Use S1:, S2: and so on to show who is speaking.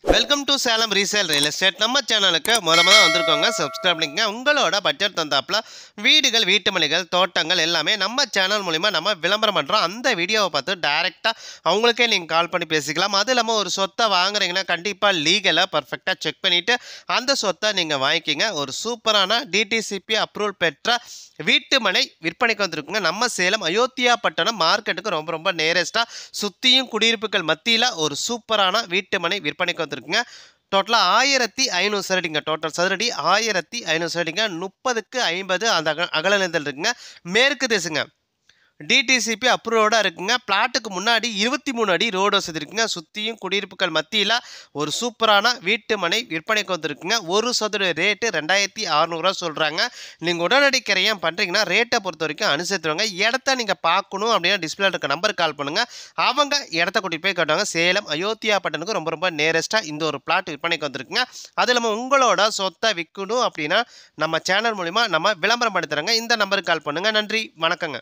S1: Welcome to Salem resale real estate. நம்ம சேனலுக்கு மொதல் வந்திருக்கோங்க. சப்ஸ்கிரைப் பண்ணிக்கங்க. உங்களோட பட்ஜெட் தந்தாப்புல வீடுகள், வீட்டு மளிகள், தோட்டங்கள் எல்லாமே நம்ம சேனல் மூலிமா நம்ம விளம்பரம் பண்ணுறோம். அந்த வீடியோவை பார்த்து டைரெக்டாக அவங்களுக்கே நீங்கள் கால் பண்ணி பேசிக்கலாம். அது இல்லாமல் ஒரு சொத்தை வாங்குறீங்கன்னா கண்டிப்பாக லீகலாக பர்ஃபெக்டாக செக் பண்ணிவிட்டு அந்த சொத்தை நீங்கள் வாங்கிக்கிங்க. ஒரு சூப்பரான டிடிசிபி அப்ரூவல் பெற்ற வீட்டு மனை விற்பனைக்கு வந்திருக்குங்க. நம்ம சேலம் அயோத்தியா பட்டணம் மார்க்கெட்டுக்கு ரொம்ப நேரஸ்ட்டாக சுற்றியும் குடியிருப்புகள் மத்தியில் ஒரு சூப்பரான வீட்டு மனை விற்பனைக்கு வந்திருக்குங்க. டோட்டலாக 1500 சதுரடிங்க. டோட்டல் சதுரடி 1500 சதுரடிங்க. 30க்கு 50 அந்த அகல நிலத்தில் இருக்குங்க. மேற்கு திசைங்க. டிடிசிபி அப்ரூவோட இருக்குங்க. பிளாட்டுக்கு முன்னாடி 23 அடி ரோடு வசதி இருக்குங்க. சுற்றியும் குடியிருப்புகள் மத்தியில் ஒரு சூப்பரான வீட்டு மனை விற்பனைக்கு வந்துருக்குங்க. ஒரு சதுர ரேட்டு 2600 சொல்கிறாங்க. நீங்கள் உடனடி கிரையம் பண்ணுறீங்கன்னா ரேட்டை பொறுத்த வரைக்கும் அனுசரித்துருவாங்க. இடத்த நீங்கள் பார்க்கணும் அப்படின்னா டிஸ்பிளே இருக்க நம்பருக்கு கால் பண்ணுங்கள். அவங்க இடத்த கூட்டிகிட்டு போய் காட்டுவாங்க. சேலம் அயோத்தியா பட்டனுக்கு ரொம்ப நேரஸ்ட்டாக இந்த ஒரு பிளாட் விற்பனைக்கு வந்துருக்குங்க. அது இல்லாமல் உங்களோட சொத்தை விற்கணும் அப்படின்னா நம்ம சேனல் மூலிமா நம்ம விளம்பரம் பண்ணி தரோங்க. இந்த நம்பருக்கு கால் பண்ணுங்கள். நன்றி, வணக்கங்க.